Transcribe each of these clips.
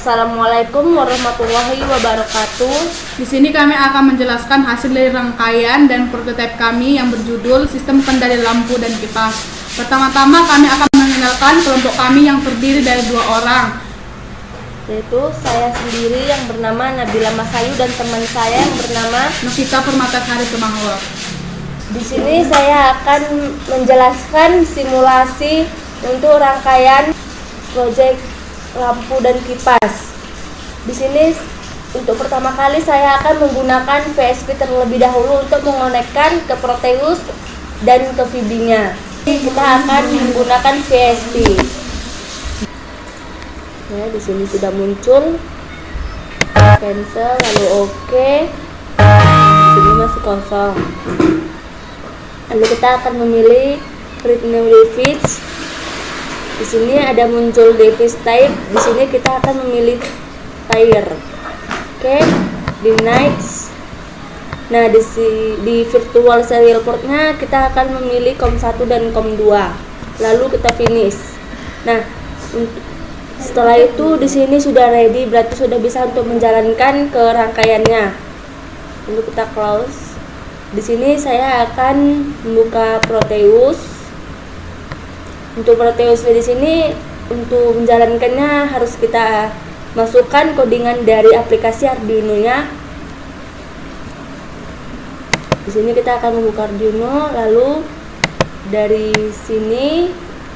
Assalamualaikum warahmatullahi wabarakatuh. Di sini kami akan menjelaskan hasil dari rangkaian dan prototipe kami yang berjudul Sistem Kendali Lampu dan Kipas. Pertama-tama kami akan mengenalkan kelompok kami yang terdiri dari 2 orang, Yaitu saya sendiri yang bernama Nabila Masayu dan teman saya yang bernama Novita Permatasari Tumahua. Di sini saya akan menjelaskan simulasi untuk rangkaian proyek lampu dan kipas. Di sini untuk pertama kali saya akan menggunakan VSP terlebih dahulu untuk mengonekkan ke Proteus dan ke VB-nya. Kita akan menggunakan VSP. Ya, di sini sudah muncul. Cancel lalu oke. Di sini masih kosong. Lalu kita akan memilih create new device. Di sini ada muncul device type. Di sini kita akan memilih tire. Oke, di next. Nah, di virtual serial portnya kita akan memilih COM1 dan COM2. Lalu kita finish. Nah, setelah itu di sini sudah ready, berarti sudah bisa untuk menjalankan ke rangkaiannya. Lalu kita close. Di sini saya akan membuka Proteus. Untuk Proteus di sini untuk menjalankannya harus kita masukkan codingan dari aplikasi Arduino-nya. Di sini kita akan membuka Arduino, lalu dari sini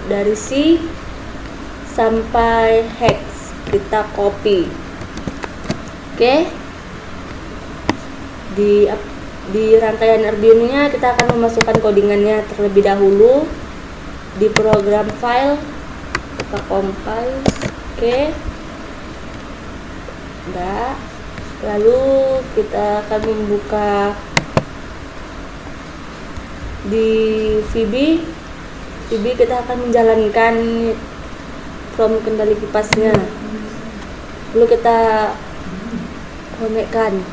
dari C sampai hex kita copy. Oke. Di rangkaian Arduino-nya kita akan memasukkan codingannya terlebih dahulu. Di program file kita compile. Oke. Udah. Lalu kita akan membuka di VB kita akan menjalankan from kendali kipasnya. Lalu kita konekkan.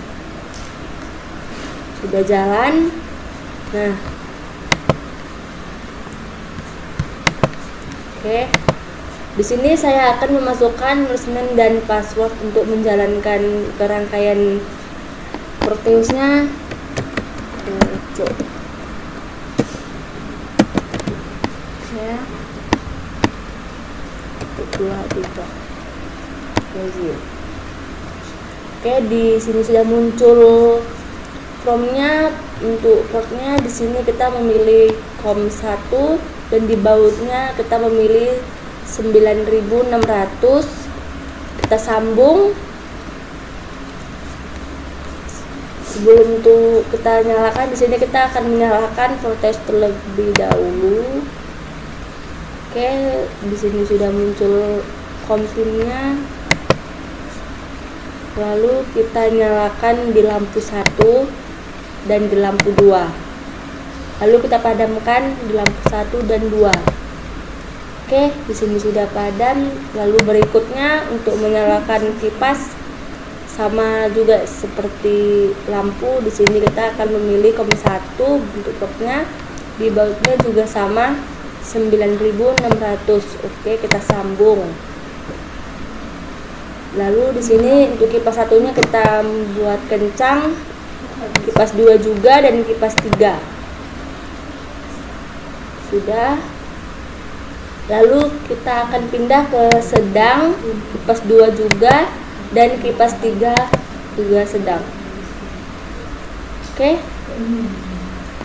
Sudah jalan. Nah, oke. Di sini saya akan memasukkan username dan password untuk menjalankan rangkaian Proteusnya. Ya. 2 3. Oke, di sini sudah muncul promnya. Untuk portnya di sini kita memilih COM1 dan di bautnya kita memilih 9600. Kita sambung. Sebelum itu kita nyalakan, di sini kita akan menyalakan Proteus terlebih dahulu. Oke, di sini sudah muncul kompinnya. Lalu kita nyalakan di lampu 1 dan di lampu 2. Lalu kita padamkan di lampu 1 dan 2. Oke, di sini sudah padam. Lalu berikutnya untuk menyalakan kipas sama juga seperti lampu. Di sini kita akan memilih COM1 bentuk portnya. Di bautnya juga sama 9600. Oke, kita sambung. Lalu di sini untuk kipas satunya kita buat kencang, kipas 2 juga dan kipas 3. Sudah. Lalu kita akan pindah ke sedang, kipas 2 juga dan kipas 3 juga sedang. Oke.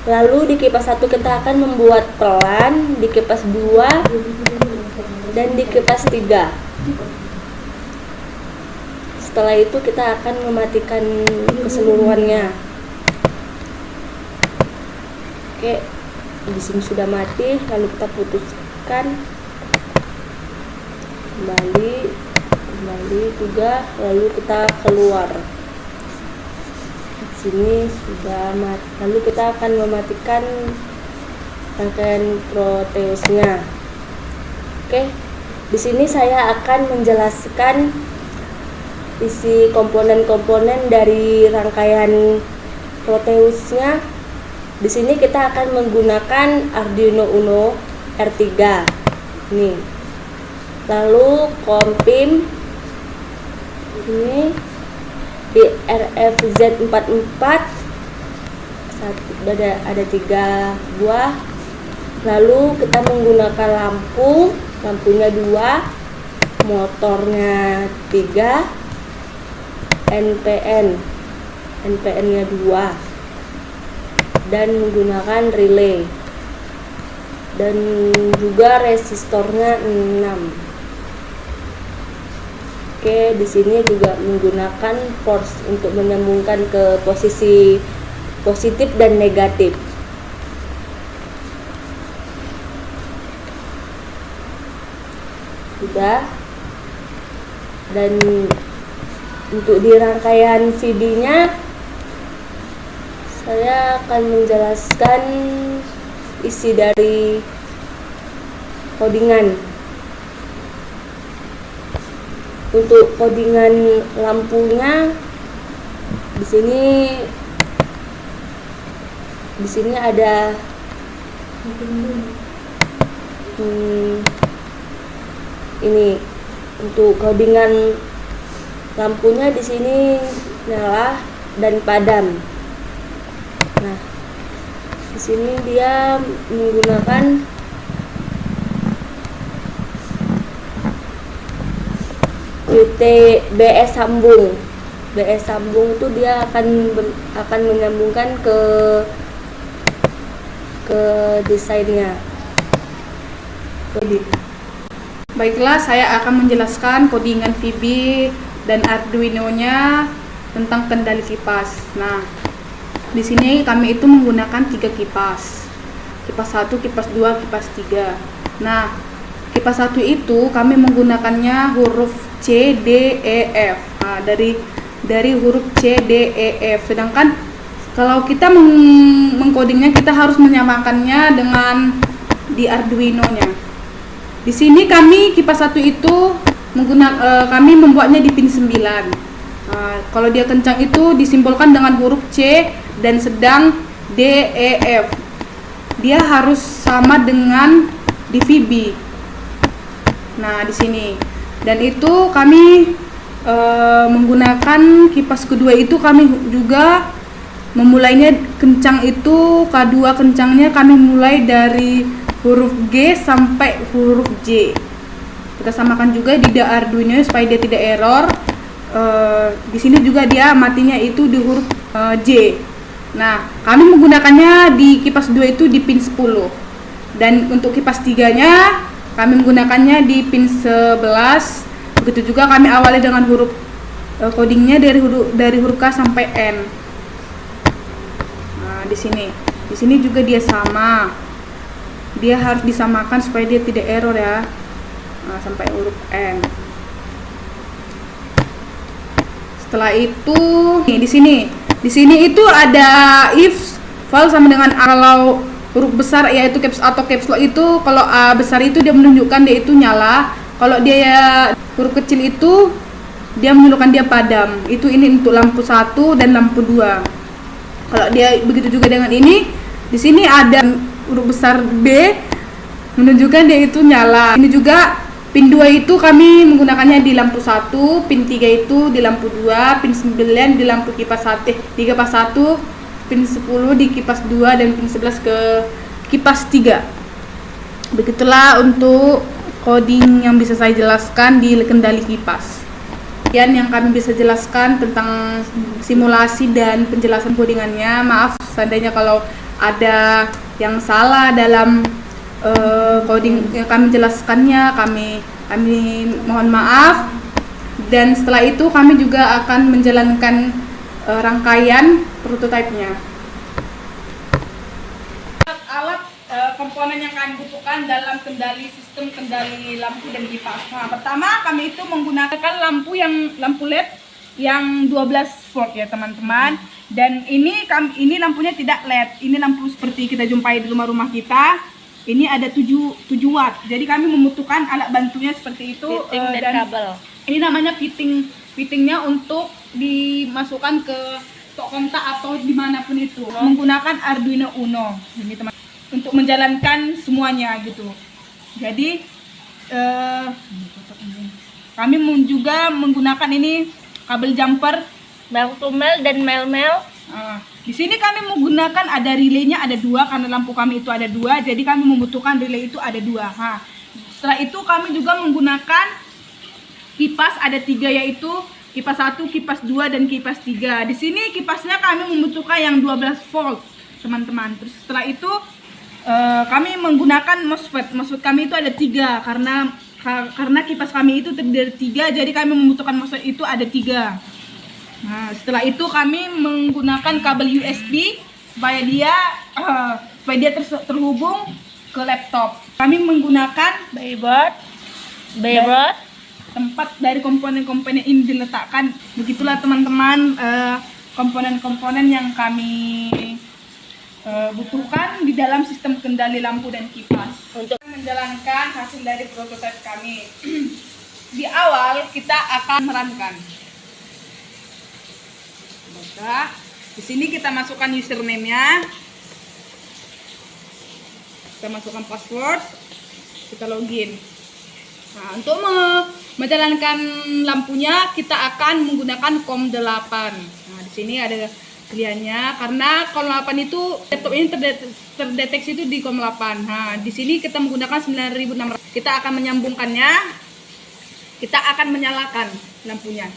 Lalu di kipas 1 kita akan membuat pelan, di kipas 2 dan di kipas 3. Setelah itu kita akan mematikan keseluruhannya. Oke, di sini sudah mati. Lalu kita putuskan kembali juga. Lalu kita keluar. Di sini sudah mati. Lalu kita akan mematikan rangkaian Proteusnya. Oke, di sini saya akan menjelaskan isi komponen-komponen dari rangkaian Proteusnya. Di sini kita akan menggunakan Arduino Uno R3. Nih. Lalu kompim Ini di RFZ44 ada 3 buah. Lalu kita menggunakan lampunya 2, motornya 3, NPN-nya 2, dan menggunakan relay, dan juga resistornya 6. Oke, di sini juga menggunakan force untuk menyambungkan ke posisi positif dan negatif. Sudah. Dan untuk di rangkaian VB-nya saya akan menjelaskan isi dari codingan. Untuk codingan lampunya di sini ada ini untuk codingan lampunya di sini nyala dan padam. Nah, di sini dia menggunakan BS sambung. BS sambung itu dia akan menyambungkan ke desainnya. Baiklah, saya akan menjelaskan codingan VB dan Arduino-nya tentang kendali kipas. Nah, di sini kami itu menggunakan 3 kipas. Kipas 1, kipas 2, kipas 3. Nah, kipas 1 itu kami menggunakannya huruf C, D, E, F. Nah, dari huruf C, D, E, F. Sedangkan kalau kita mengcodingnya, kita harus menyamakannya dengan di Arduino-nya. Di sini kami kipas 1 itu kami membuatnya di pin 9. Kalau dia kencang itu disimbolkan dengan huruf C dan sedang D, E, F. Dia harus sama dengan di VB. Nah, di sini. Dan itu kami menggunakan kipas kedua itu kami juga memulainya kencang itu K2 kencangnya kami mulai dari huruf G sampai huruf J. Kita samakan juga di Arduino supaya dia tidak error. Di sini juga dia matinya itu di huruf J. Nah, kami menggunakannya di kipas 2 itu di pin 10. Dan untuk kipas 3-nya kami menggunakannya di pin 11. Begitu juga kami awali dengan huruf codingnya dari huruf K sampai N. Nah, di sini juga dia sama. Dia harus disamakan supaya dia tidak error ya. Nah, sampai huruf N. Setelah itu di sini itu ada if val sama dengan kalau huruf besar yaitu caps atau caps lock itu kalau A besar itu dia menunjukkan dia itu nyala, kalau dia huruf kecil itu dia menunjukkan dia padam. Itu ini untuk lampu 1 dan lampu 2. Kalau dia begitu juga dengan ini, di sini ada huruf besar B menunjukkan dia itu nyala. Ini juga pin 2 itu kami menggunakannya di lampu 1, pin 3 itu di lampu 2, pin 9 di lampu kipas 1, di kipas 1, pin 10 di kipas 2 dan pin 11 ke kipas 3. Begitulah untuk coding yang bisa saya jelaskan di kendali kipas. Sekian yang kami bisa jelaskan tentang simulasi dan penjelasan codingannya. Maaf seandainya kalau ada yang salah dalam coding yang kami jelaskannya, kami mohon maaf. Dan setelah itu kami juga akan menjalankan rangkaian prototipenya. Alat komponen yang kami butuhkan dalam sistem kendali lampu dan kipas. Nah, pertama kami itu menggunakan lampu LED yang 12 volt ya teman-teman. Dan ini lampunya tidak LED. Ini lampu seperti kita jumpai di rumah-rumah kita. Ini ada 7 watt. Jadi kami membutuhkan alat bantunya seperti itu. Fitting dan kabel. Ini namanya fittingnya untuk dimasukkan ke tok kontak atau dimanapun itu. Menggunakan Arduino Uno. Ini teman untuk menjalankan semuanya gitu. Jadi kami juga menggunakan ini kabel jumper. Bang Tumel dan Mel-Mel. Di sini kami menggunakan ada relaynya ada 2 karena lampu kami itu ada 2, jadi kami membutuhkan relay itu ada 2. Setelah itu kami juga menggunakan kipas ada 3, yaitu kipas 1, kipas 2 dan kipas 3. Di sini kipasnya kami membutuhkan yang 12 volt, teman-teman. Terus setelah itu kami menggunakan MOSFET. MOSFET kami itu ada 3 karena kipas kami itu terdiri dari 3, jadi kami membutuhkan MOSFET itu ada 3. Nah, setelah itu kami menggunakan kabel USB supaya dia terhubung ke laptop. Kami menggunakan Bayboard. tempat dari komponen-komponen ini diletakkan. Begitulah teman-teman komponen-komponen yang kami butuhkan di dalam sistem kendali lampu dan kipas Untuk menjalankan hasil dari prototipe kami. Di awal kita akan merankan. Di sini kita masukkan username-nya, kita masukkan password, kita login. Nah, untuk menjalankan lampunya kita akan menggunakan COM8. Nah, di sini ada pilihannya karena COM8 itu laptop ini terdeteksi itu di COM8. Nah, di sini kita menggunakan 9600. Kita akan menyambungkannya. Kita akan menyalakan lampunya.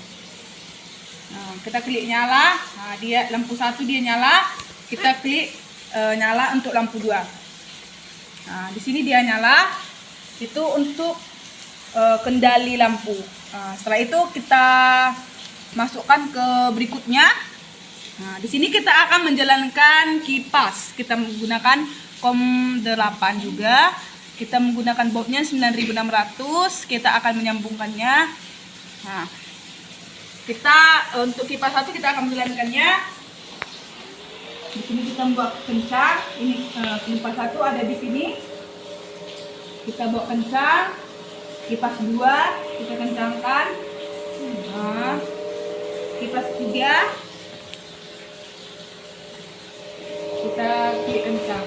Nah, kita klik nyala. Nah, dia lampu 1 dia nyala. Kita klik nyala untuk lampu 2. Nah, di sini dia nyala. Itu untuk kendali lampu. Nah, setelah itu kita masukkan ke berikutnya. Nah, di sini kita akan menjalankan kipas. Kita menggunakan COM8 juga. Kita menggunakan bautnya 9600. Kita akan menyambungkannya. Nah, kita untuk kipas 1 kita akan menjalankannya. Di sini kita buat kencang. Ini kipas 1 ada di sini. Kita bawa kencang. Kipas 2 kita kencangkan. Nah, kipas 3 kita klik kencang.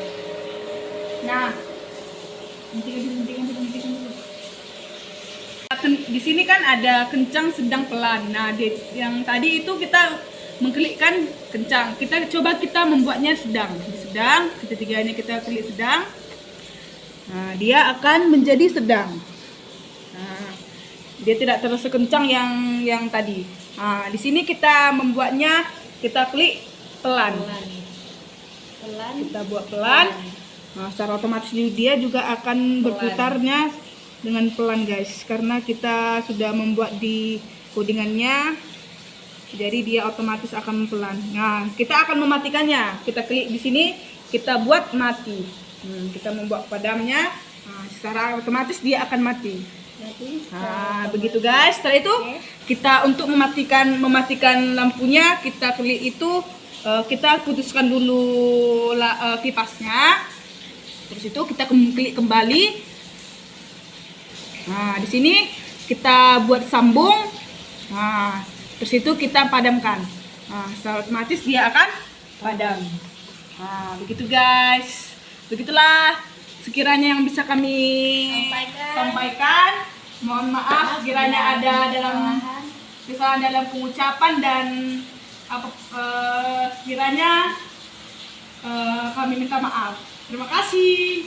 Nah, di sini kan ada kencang, sedang, pelan. Nah, yang tadi itu kita mengklikkan kencang. Kita membuatnya sedang. Sedang, ketiganya kita klik sedang. Nah, dia akan menjadi sedang. Nah, dia tidak terasa kencang yang tadi. Nah, di sini kita membuatnya, kita klik pelan. Kita buat pelan. Nah, secara otomatis dia juga akan berputarnya dengan pelan, guys, karena kita sudah membuat di codingannya, jadi dia otomatis akan pelan. Nah, kita akan mematikannya. Kita klik di sini, kita buat mati. Kita membuat padamnya. Nah, secara otomatis dia akan mati. Nah, begitu, guys. Setelah itu kita untuk mematikan lampunya, kita klik itu, kita putuskan dulu kipasnya. Terus itu kita klik kembali. Nah, di sini kita buat sambung. Nah, terus itu kita padamkan. Nah, secara otomatis dia akan padam. Nah, begitu, guys. Begitulah sekiranya yang bisa kami sampaikan. Mohon maaf sekiranya ada kesalahan dalam pengucapan dan sekiranya kami minta maaf. Terima kasih.